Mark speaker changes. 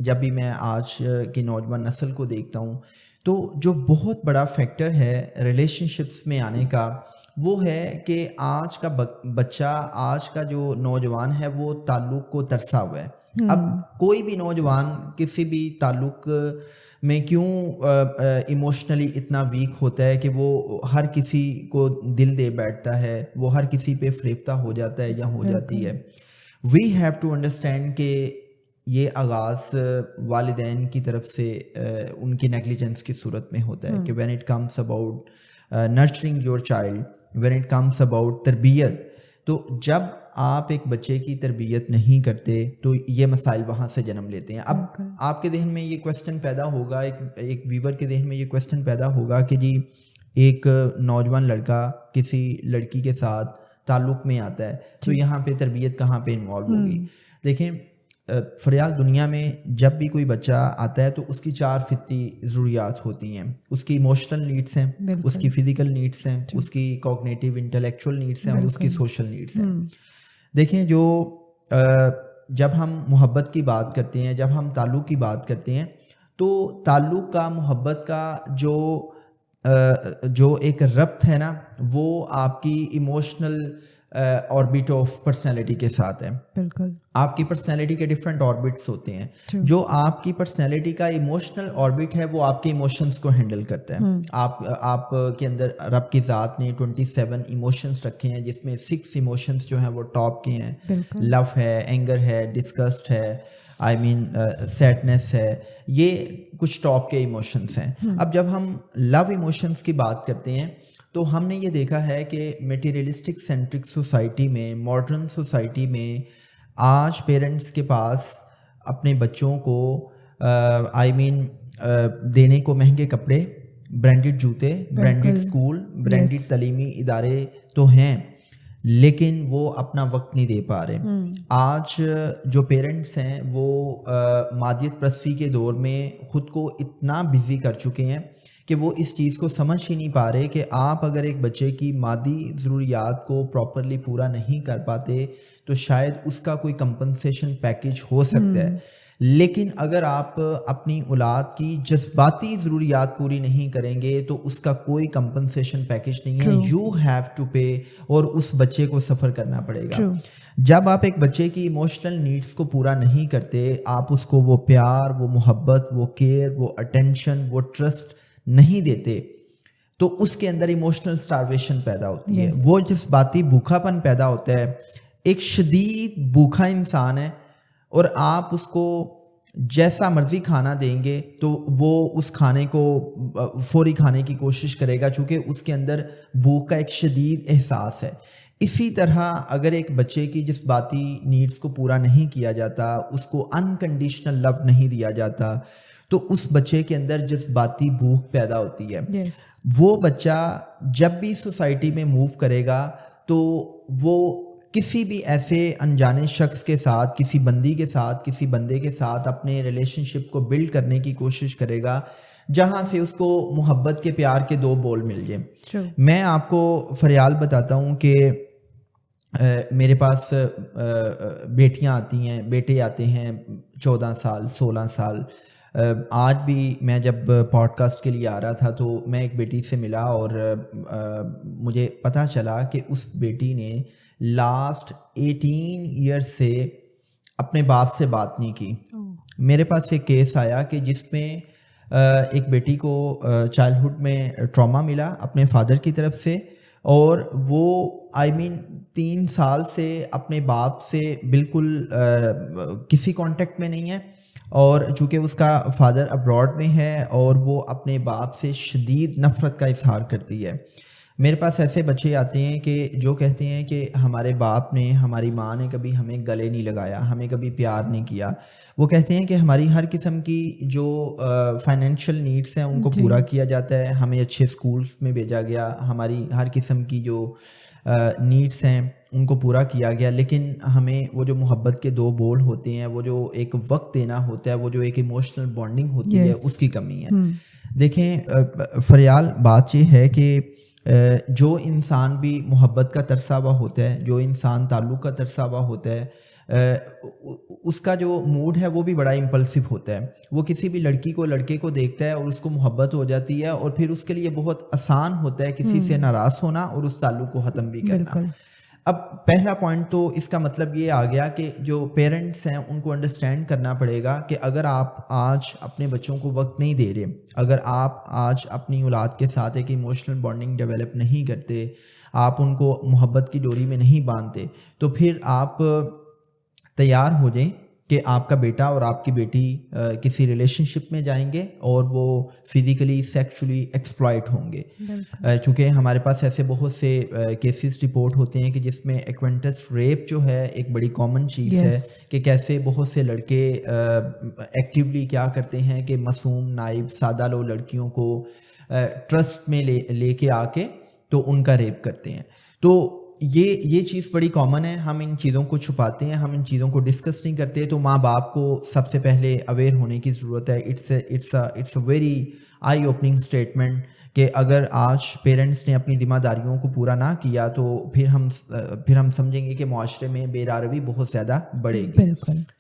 Speaker 1: جب بھی میں آج کی نوجوان نسل کو دیکھتا ہوں تو جو بہت بڑا فیکٹر ہے ریلیشن شپس میں آنے کا وہ ہے کہ آج کا بچہ، آج کا جو نوجوان ہے وہ تعلق کو ترسا ہوا ہے. اب کوئی بھی نوجوان کسی بھی تعلق میں کیوں ایموشنلی اتنا ویک ہوتا ہے کہ وہ ہر کسی کو دل دے بیٹھتا ہے، وہ ہر کسی پہ فریفتہ ہو جاتا ہے یا ہو جاتی ہے. وی ہیو ٹو انڈرسٹینڈ کہ یہ آغاز والدین کی طرف سے ان کی نیگلیجنس کی صورت میں ہوتا ہے کہ when it comes about nurturing your child, when it comes about تربیت، تو جب آپ ایک بچے کی تربیت نہیں کرتے تو یہ مسائل وہاں سے جنم لیتے ہیں. اب آپ کے ذہن میں یہ کویسچن پیدا ہوگا، ایک ویور کے ذہن میں یہ کویسچن پیدا ہوگا کہ جی ایک نوجوان لڑکا کسی لڑکی کے ساتھ تعلق میں آتا ہے تو یہاں پہ تربیت کہاں پہ انوالو ہوگی. دیکھیں فریال، دنیا میں جب بھی کوئی بچہ آتا ہے تو اس کی 4 فطری ضروریات ہوتی ہیں. اس کی ایموشنل نیڈس ہیں، اس کی فزیکل نیڈس ہیں، اس کی کوگنیٹیو انٹلیکچوئل نیڈس ہیں اور اس کی سوشل نیڈس ہیں. دیکھیں جب ہم محبت کی بات کرتے ہیں، جب ہم تعلق کی بات کرتے ہیں تو تعلق کا، محبت کا جو ایک ربط ہے نا وہ آپ کی ایموشنل آربٹ آف پرسنالٹی کے ساتھ ہے. بالکل آپ کی پرسنالٹی کے ڈفرینٹ آربٹس ہوتے ہیں. جو آپ کی پرسنالٹی کا ایموشنل آربٹ ہے وہ آپ کے ایموشنس کو ہینڈل کرتا ہے. آپ کے اندر رب کی ذات نے 27 ایموشنس رکھے ہیں جس میں 6 ایموشنس جو ہیں وہ ٹاپ کے ہیں. لو ہے، اینگر ہے، ڈسگسٹ ہے، سیڈنس ہے، یہ کچھ ٹاپ کے ایموشنس ہیں. اب جب ہم لو ایموشنس کی بات کرتے ہیں تو ہم نے یہ دیکھا ہے کہ میٹیریلسٹک سینٹرک سوسائٹی میں، ماڈرن سوسائٹی میں آج پیرنٹس کے پاس اپنے بچوں کو دینے کو مہنگے کپڑے، برانڈڈ جوتے، برانڈڈ اسکول، برانڈڈ تعلیمی ادارے تو ہیں لیکن وہ اپنا وقت نہیں دے پا رہے. آج جو پیرنٹس ہیں وہ مادیت پرستی کے دور میں خود کو اتنا بزی کر چکے ہیں کہ وہ اس چیز کو سمجھ ہی نہیں پا رہے کہ آپ اگر ایک بچے کی مادی ضروریات کو پراپرلی پورا نہیں کر پاتے تو شاید اس کا کوئی کمپنسیشن پیکیج ہو سکتا ہے، لیکن اگر آپ اپنی اولاد کی جذباتی ضروریات پوری نہیں کریں گے تو اس کا کوئی کمپنسیشن پیکیج نہیں ہے. یو ہیو ٹو پے اور اس بچے کو سفر کرنا پڑے گا. جب آپ ایک بچے کی ایموشنل نیڈس کو پورا نہیں کرتے، آپ اس کو وہ پیار، وہ محبت، وہ کیئر، وہ اٹینشن، وہ ٹرسٹ نہیں دیتے تو اس کے اندر ایموشنل سٹارویشن پیدا ہوتی ہے. وہ جذباتی بھوکا پن پیدا ہوتا ہے. ایک شدید بھوکا انسان ہے اور آپ اس کو جیسا مرضی کھانا دیں گے تو وہ اس کھانے کو فوری کھانے کی کوشش کرے گا چونکہ اس کے اندر بھوک کا ایک شدید احساس ہے. اسی طرح اگر ایک بچے کی جذباتی نیڈس کو پورا نہیں کیا جاتا، اس کو انکنڈیشنل لو نہیں دیا جاتا تو اس بچے کے اندر جذباتی بھوک پیدا ہوتی ہے. وہ بچہ جب بھی سوسائٹی میں موو کرے گا تو وہ کسی بھی ایسے انجانے شخص کے ساتھ، کسی بندی کے ساتھ، کسی بندے کے ساتھ اپنے ریلیشن شپ کو بلڈ کرنے کی کوشش کرے گا جہاں سے اس کو محبت کے، پیار کے 2 بول مل جائیں. میں آپ کو فریال بتاتا ہوں کہ میرے پاس بیٹیاں آتی ہیں، بیٹے آتے ہیں 14 سال، 16 سال. آج بھی میں جب پوڈ کاسٹ کے لیے آ رہا تھا تو میں ایک بیٹی سے ملا اور مجھے پتہ چلا کہ اس بیٹی نے لاسٹ 18 ایئر سے اپنے باپ سے بات نہیں کی. میرے پاس ایک کیس آیا کہ جس میں ایک بیٹی کو چائلڈہڈ میں ٹراما ملا اپنے فادر کی طرف سے اور وہ 3 سال سے اپنے باپ سے بالکل کسی کانٹیکٹ میں نہیں ہے اور چونکہ اس کا فادر ابراڈ میں ہے اور وہ اپنے باپ سے شدید نفرت کا اظہار کرتی ہے. میرے پاس ایسے بچے آتے ہیں کہ جو کہتے ہیں کہ ہمارے باپ نے، ہماری ماں نے کبھی ہمیں گلے نہیں لگایا، ہمیں کبھی پیار نہیں کیا. وہ کہتے ہیں کہ ہماری ہر قسم کی جو فائنینشیل نیڈس ہیں ان کو پورا کیا جاتا ہے، ہمیں اچھے اسکولس میں بھیجا گیا، ہماری ہر قسم کی جو نیڈس ہیں ان کو پورا کیا گیا، لیکن ہمیں وہ جو محبت کے 2 بول ہوتے ہیں، وہ جو ایک وقت دینا ہوتا ہے، وہ جو ایک ایموشنل بانڈنگ ہوتی ہے، اس کی کمی ہے. دیکھیں فریال، بات یہ ہے کہ جو انسان بھی محبت کا ترسا ہوا ہوتا ہے، جو انسان تعلق کا ترسا ہوا ہوتا ہے، اس کا جو موڈ ہے وہ بھی بڑا امپلسو ہوتا ہے. وہ کسی بھی لڑکی کو لڑکے کو دیکھتا ہے اور اس کو محبت ہو جاتی ہے, اور پھر اس کے لیے بہت آسان ہوتا ہے کسی سے ناراض ہونا اور اس تعلق کو ختم بھی کرنا. اب پہلا پوائنٹ تو اس کا مطلب یہ آ گیا کہ جو پیرنٹس ہیں ان کو انڈرسٹینڈ کرنا پڑے گا کہ اگر آپ آج اپنے بچوں کو وقت نہیں دے رہے, اگر آپ آج اپنی اولاد کے ساتھ ایک ایموشنل بانڈنگ ڈیولپ نہیں کرتے, آپ ان کو محبت کی ڈوری میں نہیں باندھتے, تو پھر آپ تیار ہو جائیں کہ آپ کا بیٹا اور آپ کی بیٹی کسی ریلیشن شپ میں جائیں گے اور وہ فزیکلی سیکچولی ایکسپلائٹ ہوں گے. چونکہ ہمارے پاس ایسے بہت سے کیسز رپورٹ ہوتے ہیں کہ جس میں ایکوینٹس ریپ جو ہے ایک بڑی کامن چیز ہے, کہ کیسے بہت سے لڑکے ایکٹیولی کیا کرتے ہیں کہ معصوم نائب سادہ لو لڑکیوں کو ٹرسٹ میں لے کے آ کے تو ان کا ریپ کرتے ہیں. تو یہ چیز بڑی کامن ہے, ہم ان چیزوں کو چھپاتے ہیں, ہم ان چیزوں کو ڈسکس نہیں کرتے. تو ماں باپ کو سب سے پہلے اویئر ہونے کی ضرورت ہے. It's a very eye opening statement کہ اگر آج پیرنٹس نے اپنی ذمہ داریوں کو پورا نہ کیا تو پھر ہم سمجھیں گے کہ معاشرے میں بے راروی بہت زیادہ بڑھے گی.